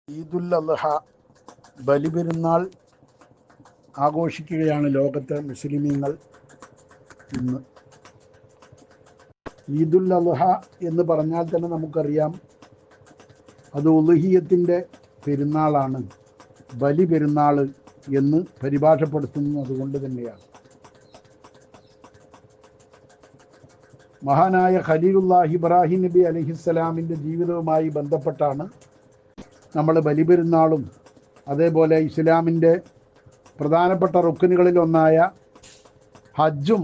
ഈദുൽ അദ്ഹ ബലിപെരുന്നാൾ ആഘോഷിക്കുകയാണ് ലോകത്തെ മുസ്ലിമീങ്ങൾ ഇന്ന്. ഈദുൽ അദ്ഹ എന്ന് പറഞ്ഞാൽ തന്നെ നമുക്കറിയാം അത് ഉളുഹിയത്തിൻ്റെ പെരുന്നാളാണ്, ബലി പെരുന്നാൾ എന്ന് പരിഭാഷപ്പെടുത്തുന്നത് അതുകൊണ്ട് തന്നെയാണ്. മഹാനായ ഖലീലുല്ലാഹി ഇബ്രാഹിം നബി അലൈഹിസ്സലാമിൻ്റെ ജീവിതവുമായി ബന്ധപ്പെട്ടാണ് നമ്മൾ ബലിപെരുന്നാളും അതേപോലെ ഇസ്ലാമിൻ്റെ പ്രധാനപ്പെട്ട റുക്കനുകളിലൊന്നായ ഹജ്ജും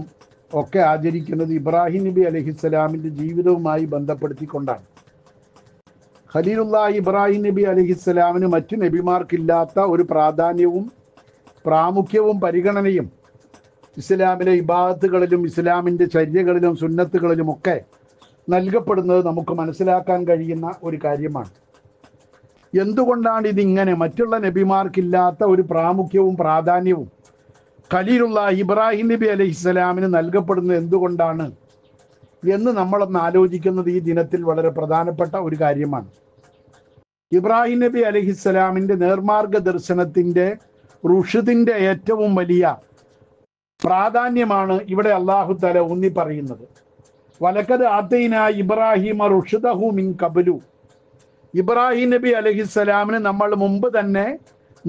ഒക്കെ ആചരിക്കുന്നത് ഇബ്രാഹിം നബി അലൈഹിസ്സലാമിൻ്റെ ജീവിതവുമായി ബന്ധപ്പെടുത്തിക്കൊണ്ടാണ്. ഖലീലുല്ലാഹി ഇബ്രാഹിം നബി അലൈഹിസ്സലാമിന് മറ്റു നബിമാർക്കില്ലാത്ത ഒരു പ്രാധാന്യവും പ്രാമുഖ്യവും പരിഗണനയും ഇസ്ലാമിലെ ഇബാദത്തുകളിലും ഇസ്ലാമിൻ്റെ ചര്യകളിലും സുന്നത്തുകളിലുമൊക്കെ നൽകപ്പെടുന്നത് നമുക്ക് മനസ്സിലാക്കാൻ കഴിയുന്ന ഒരു കാര്യമാണ്. എന്തുകൊണ്ടാണ് ഇതിങ്ങനെ മറ്റുള്ള നബിമാർക്കില്ലാത്ത ഒരു പ്രാമുഖ്യവും പ്രാധാന്യവും ഖലീലുല്ലാഹി ഇബ്രാഹിം നബി അലൈഹിസ്സലാമിന് നൽകപ്പെടുന്നത് എന്തുകൊണ്ടാണ് എന്ന് നമ്മളൊന്ന് ആലോചിക്കുന്നത് ഈ ദിനത്തിൽ വളരെ പ്രധാനപ്പെട്ട ഒരു കാര്യമാണ്. ഇബ്രാഹിം നബി അലൈഹിസ്സലാമിൻ്റെ നേർമാർഗ ദർശനത്തിൻ്റെ റുഷ്ദിൻ്റെ ഏറ്റവും വലിയ പ്രാധാന്യമാണ് ഇവിടെ അല്ലാഹു തആല ഊന്നി പറയുന്നത്. വലഖദ് ആതൈനാ ഇബ്രാഹിമ റുഷ്ദഹു മിൻ ഖബ്ലു. ഇബ്രാഹിം നബി അലൈഹിസ്സലാമിന് നമ്മൾ മുമ്പ് തന്നെ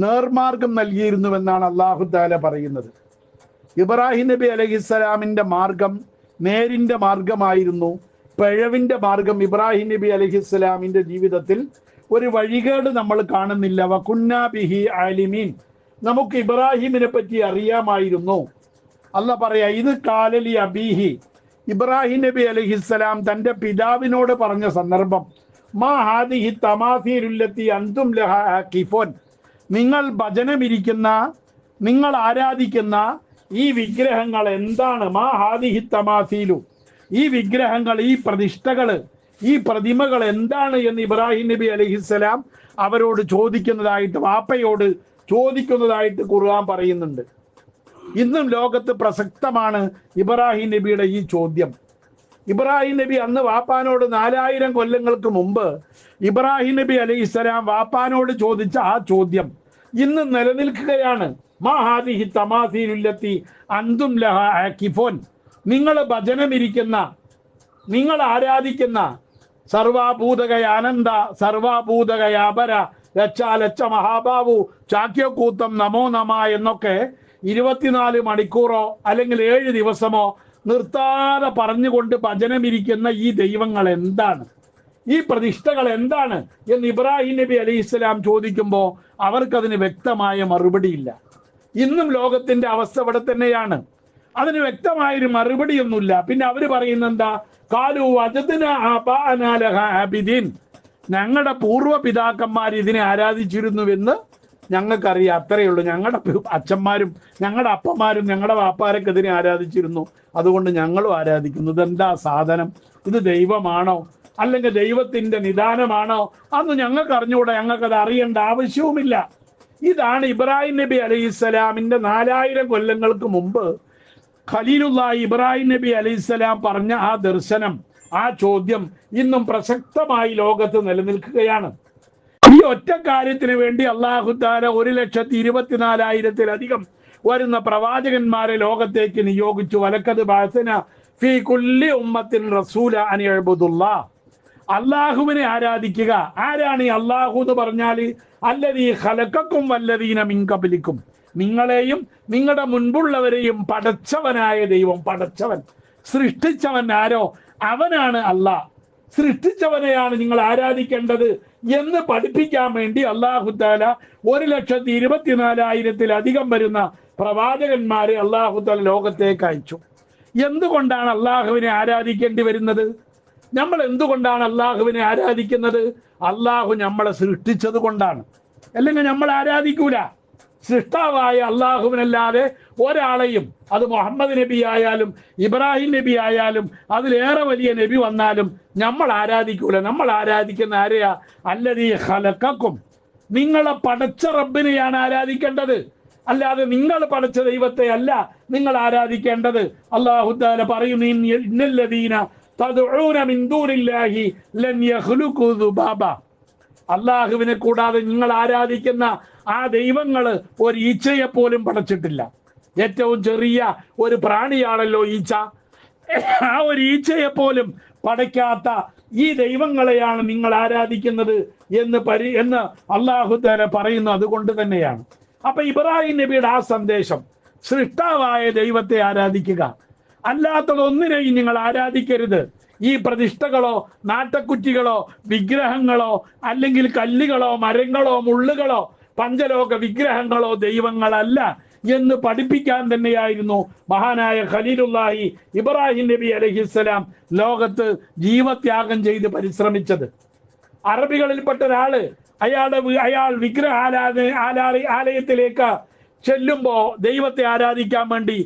നേർമാർഗം നൽകിയിരുന്നുവെന്നാണ് അല്ലാഹു തആല പറയുന്നത്. ഇബ്രാഹിം നബി അലൈഹിസ്സലാമിൻ്റെ മാർഗം നേരിൻ്റെ മാർഗമായിരുന്നു, പിഴവിൻ്റെ മാർഗം ഇബ്രാഹിം നബി അലൈഹിസ്സലാമിൻ്റെ ജീവിതത്തിൽ ഒരു വഴികേട് നമ്മൾ കാണുന്നില്ല. വകുന്നാ ബിഹി ആലിമീൻ, നമുക്ക് ഇബ്രാഹിമിനെ പറ്റി അറിയാമായിരുന്നു. അല്ലാഹ് പറയാ, ഇത് കാലലി അബീഹി, ഇബ്രാഹിം നബി അലൈഹിസ്സലാം തൻ്റെ പിതാവിനോട് പറഞ്ഞ സന്ദർഭം, മാ ഹാദിഹി തമാസീലുല്ലത്തി അൻതും ലഹാ ആകിഫൂൻ, നിങ്ങൾ ഭജനമിരിക്കുന്ന, നിങ്ങൾ ആരാധിക്കുന്ന ഈ വിഗ്രഹങ്ങൾ എന്താണ്? മാ ഹാദിഹി തമാസീലു, ഈ വിഗ്രഹങ്ങൾ, ഈ പ്രതിഷ്ഠകൾ, ഈ പ്രതിമകൾ എന്താണ് എന്ന് ഇബ്രാഹിം നബി അലൈഹിസ്സലാം അവരോട് ചോദിക്കുന്നതായിട്ട്, വാപ്പയോട് ചോദിക്കുന്നതായിട്ട് ഖുർആൻ പറയുന്നുണ്ട്. ഇന്നും ലോകത്ത് പ്രസക്തമാണ് ഇബ്രാഹിം നബിയുടെ ഈ ചോദ്യം. ഇബ്രാഹിം നബി അന്ന് വാപ്പാനോട് 4000 കൊല്ലങ്ങൾക്ക് മുമ്പ് ഇബ്രാഹിം നബി അലൈഹിസ്സലാം വാപ്പാനോട് ചോദിച്ച ആ ചോദ്യം ഇന്ന് നിലനിൽക്കുകയാണ്. മാ ഹാദിഹി തമാസീലുല്ലത്തി അൻതും ലഹാ ആകിഫൂൻ, നിങ്ങൾ ഭജനമിരിക്കുന്ന, നിങ്ങൾ ആരാധിക്കുന്ന സർവാഭൂതകയ അനന്ത സർവാഭൂതകയ അപര ലച്ച മഹാബാവു ചാക്യക്കൂത്തം നമോ നമ എന്നൊക്കെ 24 മണിക്കൂറോ അല്ലെങ്കിൽ 7 ദിവസമോ നിർത്താതെ പറഞ്ഞുകൊണ്ട് ഭജനമിരിക്കുന്ന ഈ ദൈവങ്ങൾ എന്താണ്, ഈ പ്രതിഷ്ഠകൾ എന്താണ് എന്ന് ഇബ്രാഹിം നബി അലൈഹിസ്സലാം ചോദിക്കുമ്പോൾ അവർക്കതിന് വ്യക്തമായ മറുപടിയില്ല. ഇന്നും ലോകത്തിന്റെ അവസ്ഥ ഇവിടെ തന്നെയാണ്. അതിന് വ്യക്തമായൊരു മറുപടിയൊന്നുമില്ല. പിന്നെ അവർ പറയുന്ന എന്താ? കാലു വജദ്നാ ആബാഅനാ ലഹാ ആബിദീൻ, ഞങ്ങളുടെ പൂർവ്വ പിതാക്കന്മാർ ഇതിനെ ആരാധിച്ചിരുന്നുവെന്ന് ഞങ്ങൾക്കറിയാം, അത്രയേ ഉള്ളൂ. ഞങ്ങളുടെ അച്ഛന്മാരും ഞങ്ങളുടെ അപ്പന്മാരും ഞങ്ങളുടെ വാപ്പാരൊക്കെ ഇതിനെ ആരാധിച്ചിരുന്നു, അതുകൊണ്ട് ഞങ്ങളും ആരാധിക്കുന്നു. ഇതെന്താ സാധനം? ഇത് ദൈവമാണോ അല്ലെങ്കിൽ ദൈവത്തിന്റെ നിദാനമാണോ? അന്ന് ഞങ്ങൾക്ക് അറിഞ്ഞുകൂടെ, ഞങ്ങൾക്കത് അറിയേണ്ട ആവശ്യവുമില്ല. ഇതാണ് ഇബ്രാഹിം നബി അലൈഹിസ്സലാമിൻ്റെ 4000 കൊല്ലങ്ങൾക്ക് മുമ്പ് ഖലീലുല്ലാഹി ഇബ്രാഹിം നബി അലൈഹിസ്സലാം പറഞ്ഞ ആ ദർശനം, ആ ചോദ്യം ഇന്നും പ്രസക്തമായി ലോകത്ത് നിലനിൽക്കുകയാണ്. ഈ ഒറ്റ കാര്യത്തിന് വേണ്ടി അല്ലാഹു തആല 1,24,000-ലധികം വരുന്ന പ്രവാചകന്മാരെ ലോകത്തേക്ക് നിയോഗിച്ചു. വലഖദ് ബഅസ്നാ ഫീ കുല്ലി ഉമ്മത്തിൻ റസൂല അൻ ഇഅ്ബുദുല്ലാഹ്, അല്ലാഹുവിനെ ആരാധിക്കുക. ആരാണ് ഈ അല്ലാഹു എന്ന് പറഞ്ഞാൽ? അല്ലദീ ഖലഖക്കും വല്ലദീന മിൻ ഖബ്ലിക്കും, നിങ്ങളെയും നിങ്ങളുടെ മുൻപുള്ളവരെയും പടച്ചവനായ ദൈവം. പടച്ചവൻ, സൃഷ്ടിച്ചവൻ ആരോ അവനാണ് അല്ലാഹ്. സൃഷ്ടിച്ചവനെയാണ് നിങ്ങൾ ആരാധിക്കേണ്ടത് എന്ന് പഠിപ്പിക്കാൻ വേണ്ടി അല്ലാഹു തആല 1,24,000-ലധികം വരുന്ന പ്രവാചകന്മാരെ അല്ലാഹു തആല ലോകത്തേക്ക് അയച്ചു. എന്തുകൊണ്ടാണ് അല്ലാഹുവിനെ ആരാധിക്കേണ്ടി വരുന്നത്? നമ്മൾ എന്തുകൊണ്ടാണ് അല്ലാഹുവിനെ ആരാധിക്കുന്നത്? അല്ലാഹു നമ്മളെ സൃഷ്ടിച്ചത് കൊണ്ടാണ്. അല്ലെങ്കിൽ നമ്മൾ ആരാധിക്കൂല. സൃഷ്ടാവായ അല്ലാഹുവിനല്ലാതെ ഒരാളെയും, അത് മുഹമ്മദ് നബി ആയാലും ഇബ്രാഹിം നബി ആയാലും അതിലേറെ വലിയ നബി വന്നാലും നമ്മൾ ആരാധിക്കൂല. നമ്മൾ ആരാധിക്കുന്ന ആരെയാ? അല്ലദീ ഖലഖക്കും, നിങ്ങളെ പടച്ച റബ്ബിനെയാണ് ആരാധിക്കേണ്ടത്, അല്ലാതെ നിങ്ങൾ പടച്ച ദൈവത്തെ അല്ല നിങ്ങൾ ആരാധിക്കേണ്ടത്. അല്ലാഹു തആല പറയുന്നു, ഇന്നല്ലദീന തദ്ഉന മിൻ ദൂനില്ലാഹി ലൻ യഖ്ലുഖു ദുബാബ, അള്ളാഹുവിനെ കൂടാതെ നിങ്ങൾ ആരാധിക്കുന്ന ആ ദൈവങ്ങള് ഒരു ഈച്ചയെ പോലും പടച്ചിട്ടില്ല. ഏറ്റവും ചെറിയ ഒരു പ്രാണിയാണല്ലോ ഈച്ച. ആ ഒരു ഈച്ചയെ പോലും പടയ്ക്കാത്ത ഈ ദൈവങ്ങളെയാണ് നിങ്ങൾ ആരാധിക്കുന്നത് എന്ന് അള്ളാഹു തആല പറയുന്നത് അതുകൊണ്ട് തന്നെയാണ്. അപ്പൊ ഇബ്രാഹിം നബിയുടെ ആ സന്ദേശം സൃഷ്ടാവായ ദൈവത്തെ ആരാധിക്കുക, അല്ലാത്തതൊന്നിനെയും നിങ്ങൾ ആരാധിക്കരുത്. ഈ പ്രതിഷ്ഠകളോ നാട്ടക്കുറ്റികളോ വിഗ്രഹങ്ങളോ അല്ലെങ്കിൽ കല്ലുകളോ മരങ്ങളോ മുള്ളുകളോ പഞ്ചലോക വിഗ്രഹങ്ങളോ ദൈവങ്ങളല്ല എന്ന് പഠിപ്പിക്കാൻ തന്നെയായിരുന്നു മഹാനായ ഖലീലുല്ലാഹി ഇബ്രാഹിം നബി അലൈഹിസ്സലാം ലോകത്ത് ജീവത്യാഗം ചെയ്ത് പരിശ്രമിച്ചത്. അറബികളിൽപ്പെട്ട ഒരാള് അയാൾ വിഗ്രഹ ആലയത്തിലേക്ക് ചെല്ലുമ്പോ ദൈവത്തെ ആരാധിക്കാൻ വേണ്ടി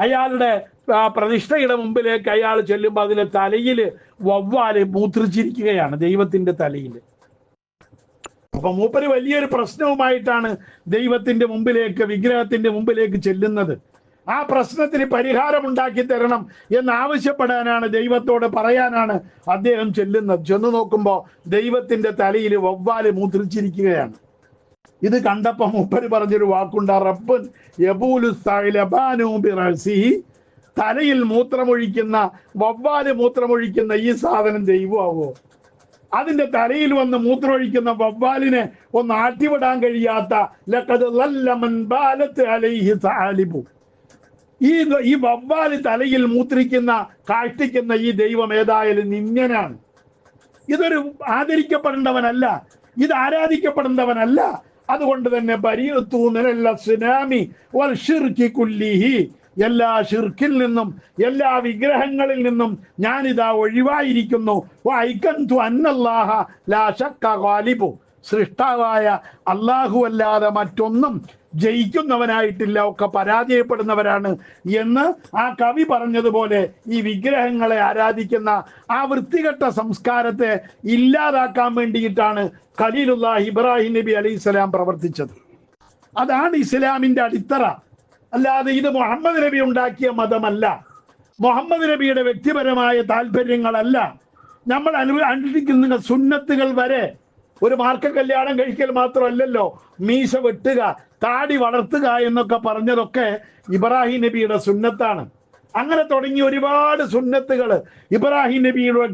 അയാളുടെ പ്രതിഷ്ഠയുടെ മുമ്പിലേക്ക് അയാൾ ചെല്ലുമ്പോൾ അതിലെ തലയിൽ വവ്വാല് മൂത്രിച്ചിരിക്കുകയാണ്, ദൈവത്തിന്റെ തലയിൽ. അപ്പൊ മൂപ്പര് വലിയൊരു പ്രശ്നവുമായിട്ടാണ് ദൈവത്തിന്റെ മുമ്പിലേക്ക്, വിഗ്രഹത്തിന്റെ മുമ്പിലേക്ക് ചെല്ലുന്നത്. ആ പ്രശ്നത്തിന് പരിഹാരമുണ്ടാക്കി തരണം എന്നാവശ്യപ്പെടാനാണ്, ദൈവത്തോട് പറയാനാണ് അദ്ദേഹം ചെല്ലുന്നത്. ചെന്ന് നോക്കുമ്പോൾ ദൈവത്തിന്റെ തലയിൽ വവ്വാല് മൂത്രിച്ചിരിക്കുകയാണ്. ഇത് കണ്ടപ്പോ മൂപ്പര് പറഞ്ഞൊരു വാക്കുണ്ട്, റബ്ബുൻ യബൂലു സഅലബാനു ബിറസിഹി, തലയിൽ മൂത്രമൊഴിക്കുന്ന വവ്വാല് മൂത്രമൊഴിക്കുന്ന ഈ സാധനം ദൈവമാവോ? അതിന്റെ തലയിൽ വന്ന് മൂത്രമൊഴിക്കുന്ന വവ്വാലിനെ ഒന്ന് ആട്ടിവിടാൻ കഴിയാത്ത ലഖദ് ളല്ല മൻ ബാലത്ത് അലൈഹി സഅലിബു, ഈ വവ്വാല് തലയിൽ മൂത്രിക്കുന്ന കാഷ്ടിക്കുന്ന ഈ ദൈവം ഏതായാലും നിന്ദ്യനാണ്. ഇതൊരു ആദരിക്കപ്പെടേണ്ടവനല്ല, ഇത് ആരാധിക്കപ്പെടേണ്ടവനല്ല. അതുകൊണ്ട് തന്നെ ബരീഅതു മിനൽ അസ്നാമി വൽ ശിർകി കുല്ലിഹി, എല്ലാ ഷിർക്കിൽ നിന്നും എല്ലാ വിഗ്രഹങ്ങളിൽ നിന്നും ഞാനിതാ ഒഴിവായിരിക്കുന്നു. വഅയ്കൻതു അന്നല്ലാഹ ലാ ശക്ക ഗാലിബു, സൃഷ്ടാവായ അല്ലാഹു അല്ലാതെ മറ്റൊന്നും ജയിക്കുന്നവനായിട്ടില്ല, ഒക്കെ പരാജയപ്പെടുന്നവരാണ് എന്ന് ആ കവി പറഞ്ഞതുപോലെ ഈ വിഗ്രഹങ്ങളെ ആരാധിക്കുന്ന ആ വൃത്തികെട്ട സംസ്കാരത്തെ ഇല്ലാതാക്കാൻ വേണ്ടിയിട്ടാണ് ഖലീലുല്ലാഹി ഇബ്രാഹിം നബി അലൈഹിസ്സലാം പ്രവർത്തിച്ചത്. അതാണ് ഇസ്ലാമിന്റെ അടിത്തറ. അല്ലാതെ ഇത് മുഹമ്മദ് നബി ഉണ്ടാക്കിയ മതമല്ല, മുഹമ്മദ് നബിയുടെ വ്യക്തിപരമായ താല്പര്യങ്ങളല്ല. നമ്മൾ അനുഷ്ഠിക്കുന്ന സുന്നത്തുകൾ വരെ ഒരു മാർക്ക കല്യാണം കഴിക്കൽ മാത്രമല്ലല്ലോ, മീശ വെട്ടുക, താടി വളർത്തുക എന്നൊക്കെ പറഞ്ഞതൊക്കെ ഇബ്രാഹിം നബിയുടെ സുന്നത്താണ്. അങ്ങനെ തുടങ്ങി ഒരുപാട് സുന്നത്തുകൾ ഇബ്രാഹിം നബിയുടെ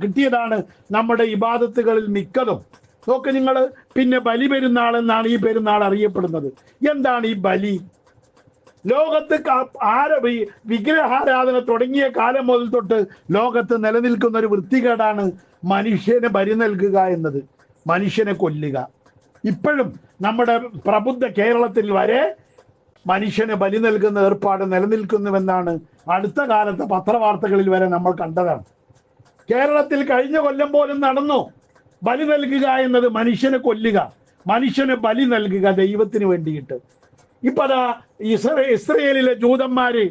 കിട്ടിയതാണ് നമ്മുടെ ഇബാദത്തുകളിൽ മിക്കതും. നോക്ക് നിങ്ങൾ, പിന്നെ ബലി പെരുന്നാൾ എന്നാണ് ഈ പെരുന്നാൾ അറിയപ്പെടുന്നത്. എന്താണ് ഈ ബലി? ലോകത്ത് വിഗ്രഹാരാധന തുടങ്ങിയ കാലം മുതൽ തൊട്ട് ലോകത്ത് നിലനിൽക്കുന്ന ഒരു വൃത്തികേടാണ് മനുഷ്യന് ബലി നൽകുക എന്നത്, മനുഷ്യനെ കൊല്ലുക. ഇപ്പോഴും നമ്മുടെ പ്രബുദ്ധ കേരളത്തിൽ വരെ മനുഷ്യന് ബലി നൽകുന്ന ഏർപ്പാട് നിലനിൽക്കുന്നുവെന്നാണ് അടുത്ത കാലത്തെ പത്രവാർത്തകളിൽ വരെ നമ്മൾ കണ്ടതാണ്. കേരളത്തിൽ കഴിഞ്ഞ കൊല്ലം പോലും നടന്നു. ബലി നൽകുക എന്നത് മനുഷ്യനെ കൊല്ലുക, മനുഷ്യന് ബലി നൽകുക ദൈവത്തിന് വേണ്ടിയിട്ട്. ഇപ്പൊ അതാ ഇസ്രയേലിലെ ജൂതന്മാര്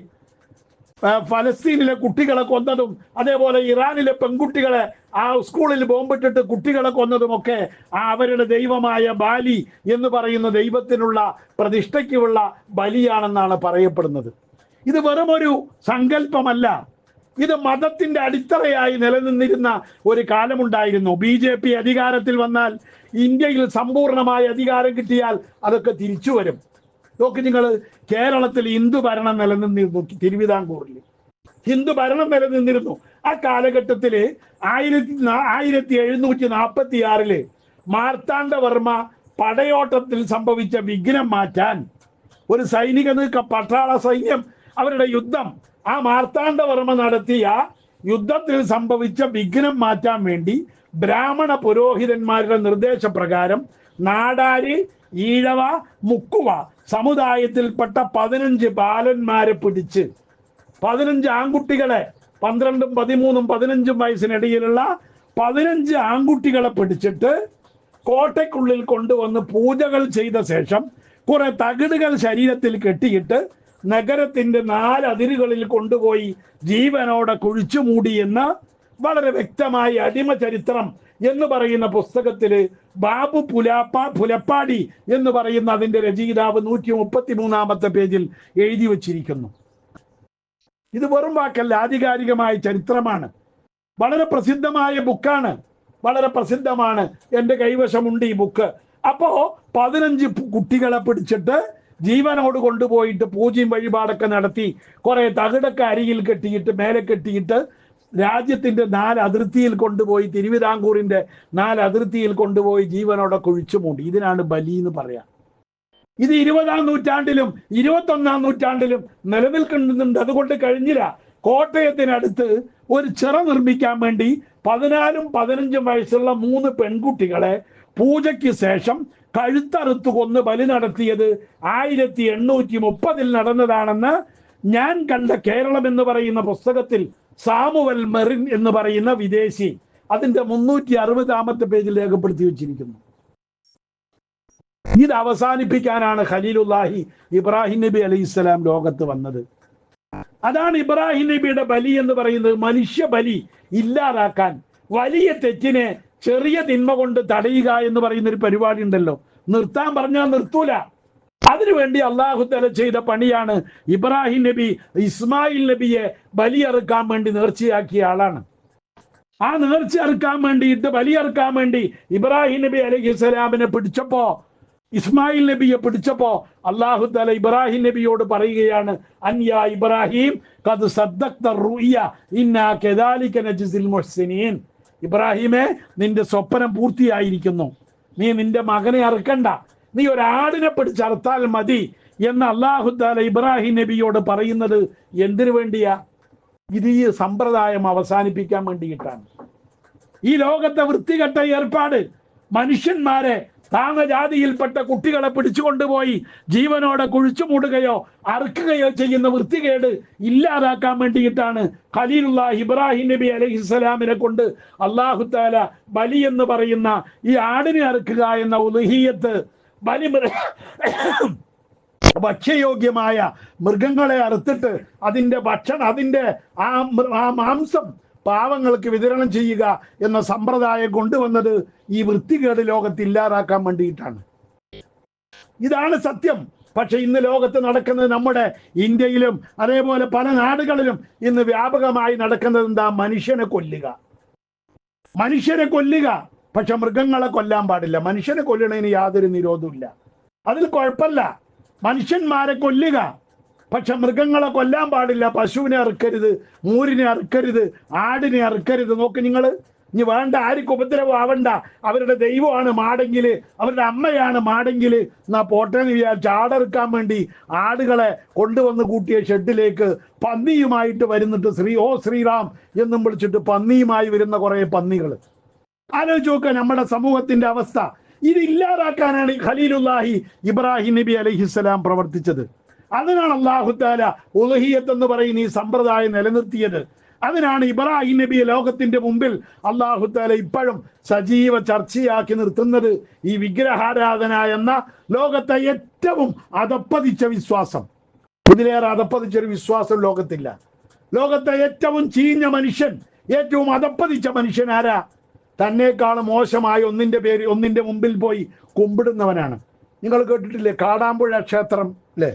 ഫലസ്തീനിലെ കുട്ടികളെ കൊന്നതും അതേപോലെ ഇറാനിലെ പെൺകുട്ടികളെ ആ സ്കൂളിൽ ബോംബിട്ടിട്ട് കുട്ടികളെ കൊന്നതുമൊക്കെ അവരുടെ ദൈവമായ ബാലി എന്ന് പറയുന്ന ദൈവത്തിനുള്ള പ്രതിഷ്ഠയ്ക്കുള്ള ബലിയാണെന്നാണ് പറയപ്പെടുന്നത്. ഇത് വെറുമൊരു സങ്കല്പമല്ല, ഇത് മതത്തിന്റെ അടിത്തറയായി നിലനിന്നിരുന്ന ഒരു കാലമുണ്ടായിരുന്നു. BJP അധികാരത്തിൽ വന്നാൽ, ഇന്ത്യയിൽ സമ്പൂർണമായ അധികാരം കിട്ടിയാൽ അതൊക്കെ തിരിച്ചു വരും. നോക്കി നിങ്ങൾ, കേരളത്തിൽ ഹിന്ദു ഭരണം നിലനിന്നിരുന്നു. തിരുവിതാംകൂറിൽ ഹിന്ദു ഭരണം നിലനിന്നിരുന്നു. ആ കാലഘട്ടത്തില് 1746 മാർത്താണ്ഡവർമ്മ പടയോട്ടത്തിൽ സംഭവിച്ച വിഘ്നം മാറ്റാൻ ഒരു സൈനിക നീക്കം, പട്ടാള സൈന്യം അവരുടെ യുദ്ധം, ആ മാർത്താണ്ഡവർമ്മ നടത്തിയ യുദ്ധത്തിൽ സംഭവിച്ച വിഘ്നം മാറ്റാൻ വേണ്ടി ബ്രാഹ്മണ പുരോഹിതന്മാരുടെ നിർദ്ദേശപ്രകാരം നാടാര്, ഈഴവ, മുക്കുവ സമുദായത്തിൽപ്പെട്ട 15 ബാലന്മാരെ പിടിച്ച്, 15 ആൺകുട്ടികളെ, 12, 13, 15 വയസ്സിനിടയിലുള്ള 15 ആൺകുട്ടികളെ പിടിച്ചിട്ട് കോട്ടയ്ക്കുള്ളിൽ കൊണ്ടുവന്ന് പൂജകൾ ചെയ്ത ശേഷം കുറെ തകിടുകൾ ശരീരത്തിൽ കെട്ടിയിട്ട് നഗരത്തിന്റെ 4 അതിരുകളിൽ കൊണ്ടുപോയി ജീവനോടെ കുഴിച്ചു മൂടി എന്ന വളരെ വ്യക്തമായ അടിമ ചരിത്രം എന്ന് പറയുന്ന പുസ്തകത്തില് ബാബു പുലപ്പാടി എന്ന് പറയുന്ന അതിന്റെ രചയിതാവ് 133 പേജിൽ എഴുതി വച്ചിരിക്കുന്നു. ഇത് വെറും വാക്കല്ല, ആധികാരികമായ ചരിത്രമാണ്. വളരെ പ്രസിദ്ധമായ ബുക്കാണ്. വളരെ പ്രസിദ്ധമാണ്, എൻ്റെ കൈവശമുണ്ട് ഈ ബുക്ക്. അപ്പോ 15 കുട്ടികളെ പിടിച്ചിട്ട് ജീവനോട് കൊണ്ടുപോയിട്ട് പൂജയും വഴിപാടൊക്കെ നടത്തി കുറെ തകിടൊക്കെ അരിയിൽ കെട്ടിയിട്ട് മേലെ കെട്ടിയിട്ട് രാജ്യത്തിന്റെ 4 അതിർത്തിയിൽ കൊണ്ടുപോയി, തിരുവിതാംകൂറിന്റെ 4 അതിർത്തിയിൽ കൊണ്ടുപോയി ജീവനോടെ കുഴിച്ചു മൂടി. ഇതിനാണ് ബലി എന്ന് പറയാം. ഇത് 20-ാം നൂറ്റാണ്ടിലും 21-ാം നൂറ്റാണ്ടിലും നിലനിൽക്കുന്നുണ്ട്. അതുകൊണ്ട് കഴിഞ്ഞില്ല. കോട്ടയത്തിനടുത്ത് ഒരു ചിറ നിർമ്മിക്കാൻ വേണ്ടി 14-ഉം 15-ഉം വയസ്സുള്ള 3 പെൺകുട്ടികളെ പൂജയ്ക്ക് ശേഷം കഴുത്തറുത്ത് കൊന്ന് ബലി നടത്തിയത് 1830-ൽ നടന്നതാണെന്ന് ഞാൻ കണ്ട കേരളം എന്ന് പറയുന്ന പുസ്തകത്തിൽ സാമുവൽ മെറിൻ എന്ന് പറയുന്ന വിദേശി അതിന്റെ 360-ാമത്തെ പേജിൽ രേഖപ്പെടുത്തി വെച്ചിരിക്കുന്നു. ഇത് അവസാനിപ്പിക്കാനാണ് ഖലീലുല്ലാഹി ഇബ്രാഹിം നബി അലൈഹിസ്സലാം ലോകത്ത് വന്നത്. അതാണ് ഇബ്രാഹിം നബിയുടെ ബലി എന്ന് പറയുന്നത്. മനുഷ്യ ബലി ഇല്ലാതാക്കാൻ, വലിയ തെറ്റിനെ ചെറിയ തിന്മ കൊണ്ട് തടയുക എന്ന് പറയുന്ന ഒരു പരിപാടി ഉണ്ടല്ലോ. നിർത്താൻ പറഞ്ഞാൽ നിർത്തൂല. അതിനുവേണ്ടി അള്ളാഹു തആല ചെയ്ത പണിയാണ്. ഇബ്രാഹിം നബി ഇസ്മായിൽ നബിയെ ബലിയറുക്കാൻ വേണ്ടി നേർച്ചയാക്കിയ ആളാണ്. ആ നേർച്ച അറുക്കാൻ വേണ്ടിയിട്ട്, ബലിയറുക്കാൻ വേണ്ടി ഇബ്രാഹിം നബി അലൈഹിസ്സലാമിനെ പിടിച്ചപ്പോ, ഇസ്മായിൽ നബിയെ പിടിച്ചപ്പോ അള്ളാഹു തആല ഇബ്രാഹിം നബിയോട് പറയുകയാണ്, അൻയാ ഇബ്രാഹിം ഖദ് സദ്ദഖ്ത റുയ ഇന്നാ കദാലിക നജ്സിൽ മുഹ്സിനീൻ. ഇബ്രാഹിമേ, നിന്റെ സ്വപ്നം പൂർത്തിയായിരിക്കുന്നു. നീ നിന്റെ മകനെ അറുക്കണ്ട, നീ ഒരാടിനെ പിടിച്ചറുത്താൽ മതി എന്ന് അള്ളാഹു തആല ഇബ്രാഹിം നബിയോട് പറയുന്നത് എന്തിനു വേണ്ടിയാ? ഇത് ഈ സമ്പ്രദായം അവസാനിപ്പിക്കാൻ വേണ്ടിയിട്ടാണ്. ഈ ലോകത്തെ വൃത്തികെട്ട ഏർപ്പാട്, മനുഷ്യന്മാരെ താങ്ങജാതിയിൽപ്പെട്ട കുട്ടികളെ പിടിച്ചുകൊണ്ടുപോയി ജീവനോടെ കുഴിച്ചു മൂടുകയോ അറുക്കുകയോ ചെയ്യുന്ന വൃത്തികേട് ഇല്ലാതാക്കാൻ വേണ്ടിയിട്ടാണ് ഖലീലുല്ലാഹി ഇബ്രാഹിം നബി അലൈഹിസ്സലാമിനെ കൊണ്ട് അല്ലാഹു തആല ബലി എന്ന് പറയുന്ന ഈ ആടിനെ അറുക്കുക എന്ന ഉലുഹിയ്യത്ത്, ബലി ഭക്ഷ്യയോഗ്യമായ മൃഗങ്ങളെ അറുത്തിട്ട് അതിന്റെ ഭക്ഷണം, അതിന്റെ ആ മാംസം പാവങ്ങൾക്ക് വിതരണം ചെയ്യുക എന്ന സമ്പ്രദായം കൊണ്ടുവന്നത് ഈ വൃത്തികേട് ലോകത്ത് ഇല്ലാതാക്കാൻ വേണ്ടിയിട്ടാണ്. ഇതാണ് സത്യം. പക്ഷെ ഇന്ന് ലോകത്ത് നടക്കുന്നത്, നമ്മുടെ ഇന്ത്യയിലും അതേപോലെ പല നാടുകളിലും ഇന്ന് വ്യാപകമായി നടക്കുന്നത് എന്താ? മനുഷ്യനെ കൊല്ലുക, മനുഷ്യനെ കൊല്ലുക. പക്ഷെ മൃഗങ്ങളെ കൊല്ലാൻ പാടില്ല. മനുഷ്യനെ കൊല്ലണതിന് യാതൊരു നിരോധമില്ല, അതിൽ കുഴപ്പമില്ല. മനുഷ്യന്മാരെ കൊല്ലുക, പക്ഷെ മൃഗങ്ങളെ കൊല്ലാൻ പാടില്ല. പശുവിനെ അറുക്കരുത്, മൂരിനെ അറുക്കരുത്, ആടിനെ അറുക്കരുത്. നോക്ക് നിങ്ങൾ, ഇനി വേണ്ട, ആർക്കും ഉപദ്രവം ആവണ്ട. അവരുടെ ദൈവമാണ് മാടെങ്കിൽ, അവരുടെ അമ്മയാണ് മാടെങ്കിൽ, എന്നാ പോട്ടേന്ന് വിചാരിച്ച് ആടെറുക്കാൻ വേണ്ടി ആടുകളെ കൊണ്ടുവന്ന് കൂട്ടിയ ഷെഡിലേക്ക് പന്നിയുമായിട്ട് വരുന്നിട്ട് ഓ ശ്രീറാം എന്നും വിളിച്ചിട്ട് പന്നിയുമായി വരുന്ന കുറെ പന്നികൾ. ആലോചിച്ച് നോക്കുക നമ്മുടെ സമൂഹത്തിന്റെ അവസ്ഥ. ഇത് ഇല്ലാതാക്കാനാണ് ഖലീലുല്ലാഹി ഇബ്രാഹിം നബി അലൈഹിസ്സലാം പ്രവർത്തിച്ചത്. അതിനാണ് അല്ലാഹു തആല ഉലുഹിയ്യത്ത് എന്ന് പറയുന്ന ഈ സമ്പ്രദായം നിലനിർത്തിയത്. അതിനാണ് ഇബ്രാഹിം നബിയെ ലോകത്തിന്റെ മുമ്പിൽ അല്ലാഹു തആല ഇപ്പോഴും സജീവ ചർച്ചയാക്കി നിർത്തുന്നത്. ഈ വിഗ്രഹാരാധന എന്ന ലോകത്തെ ഏറ്റവും അധപ്പതിച്ച വിശ്വാസം, ഇതിലേറെ അധപ്പതിച്ചൊരു വിശ്വാസം ലോകത്തില്ല. ലോകത്തെ ഏറ്റവും ചീഞ്ഞ മനുഷ്യൻ, ഏറ്റവും അധപ്പതിച്ച മനുഷ്യൻ ആരാ? തന്നെക്കാളും മോശമായ ഒന്നിന്റെ മുമ്പിൽ പോയി കുമ്പിടുന്നവനാണ്. നിങ്ങൾ കേട്ടിട്ടില്ലേ കാടാമ്പുഴ ക്ഷേത്രം? അല്ലേ,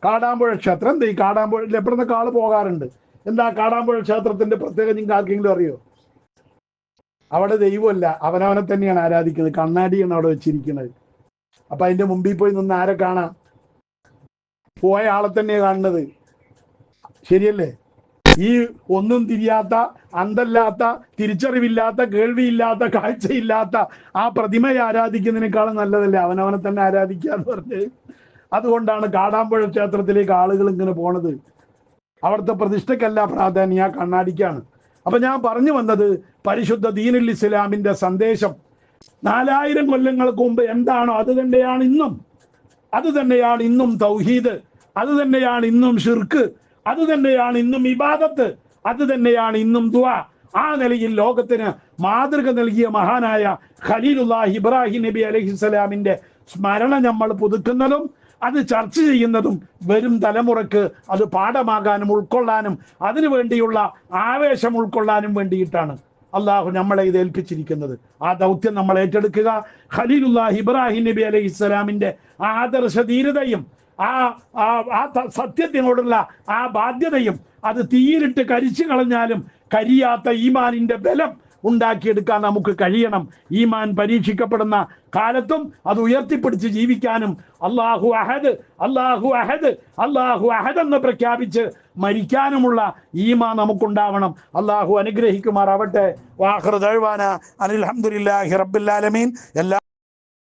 കാടാമ്പുഴ ക്ഷേത്രം. എന്താ ഈ കാടാമ്പുഴ എപ്പോഴെന്നൊക്കെ ആള് പോകാറുണ്ട്. എന്താ കാടാമ്പുഴ ക്ഷേത്രത്തിന്റെ പ്രത്യേകത നിങ്ങൾക്ക് ആർക്കെങ്കിലും അറിയോ? അവിടെ ദൈവമല്ല, അവനവനെ തന്നെയാണ് ആരാധിക്കുന്നത്. കണ്ണാടിയാണ് അവിടെ വെച്ചിരിക്കുന്നത്. അപ്പൊ അതിന്റെ മുമ്പിൽ പോയി നിന്ന് ആരെ കാണാം? പോയ ആളെ തന്നെയാണ് കാണുന്നത്. ശരിയല്ലേ? ഈ ഒന്നും തിരിയാത്ത, അന്തല്ലാത്ത, തിരിച്ചറിവില്ലാത്ത, കേൾവിയില്ലാത്ത, കാഴ്ചയില്ലാത്ത ആ പ്രതിമയെ ആരാധിക്കുന്നതിനേക്കാളും നല്ലതല്ലേ അവനവനെ തന്നെ ആരാധിക്കുക എന്ന് പറഞ്ഞ്. അതുകൊണ്ടാണ് കാടാമ്പുഴ ക്ഷേത്രത്തിലേക്ക് ആളുകൾ ഇങ്ങനെ പോണത്. അവിടുത്തെ പ്രതിഷ്ഠയ്ക്കല്ല പ്രാധാന്യം, ആ കണ്ണാടിക്കാണ്. അപ്പൊ ഞാൻ പറഞ്ഞു വന്നത്, പരിശുദ്ധ ദീനുൽ ഇസ്ലാമിന്റെ സന്ദേശം 4000 കൊല്ലങ്ങൾക്ക് മുമ്പ് എന്താണോ അത് തന്നെയാണ് ഇന്നും. അത് തന്നെയാണ് ഇന്നും തൗഹീദ്, അത് തന്നെയാണ് ഇന്നും ഷിർക്ക്, അത് തന്നെയാണ് ഇന്നും ഇബാദത്ത്, അത് തന്നെയാണ് ഇന്നും ദുആ. ആ നിലയിൽ ലോകത്തിന് മാതൃക നൽകിയ മഹാനായ ഖലീലുല്ലാഹി ഇബ്രാഹിം നബി അലൈഹിസ്സലാമിന്റെ സ്മരണ നമ്മൾ പുതുക്കുന്നതും അത് ചർച്ച ചെയ്യുന്നതും വരും തലമുറക്ക് അത് പാഠമാകാനും ഉൾക്കൊള്ളാനും അതിനു വേണ്ടിയുള്ള ആവേശം ഉൾക്കൊള്ളാനും വേണ്ടിയിട്ടാണ് അള്ളാഹു നമ്മളെ ഇത് ഏൽപ്പിച്ചിരിക്കുന്നത്. ആ ദൗത്യം നമ്മൾ ഏറ്റെടുക്കുക. ഖലീലുല്ലാഹി ഇബ്രാഹിം നബി അലൈഹിസ്സലാമിന്റെ ആദർശ ധീരതയും ആ സത്യത്തിനോടുള്ള ആ ബാധ്യതയും അത് തീയിലിട്ട് കരിച്ചു കളഞ്ഞാലും കരിയാത്ത ഈമാനിന്റെ ബലം ഉണ്ടാക്കിയെടുക്കാൻ നമുക്ക് കഴിയണം. ഈമാൻ പരീക്ഷിക്കപ്പെടുന്ന കാലത്തും അത് ഉയർത്തിപ്പിടിച്ച് ജീവിക്കാനും അല്ലാഹു അഹദ് അല്ലാഹു അഹദ് അല്ലാഹു അഹദ് എന്ന് പ്രഖ്യാപിച്ച് മരിക്കാനുമുള്ള ഈമാൻ നമുക്കുണ്ടാവണം. അല്ലാഹു അനുഗ്രഹിക്കുമാറാവട്ടെ. വാഖിറു ദഅ്വാനാ അനിൽ ഹംദുലില്ലാഹി റബ്ബിൽ ആലമീൻ. എല്ലാ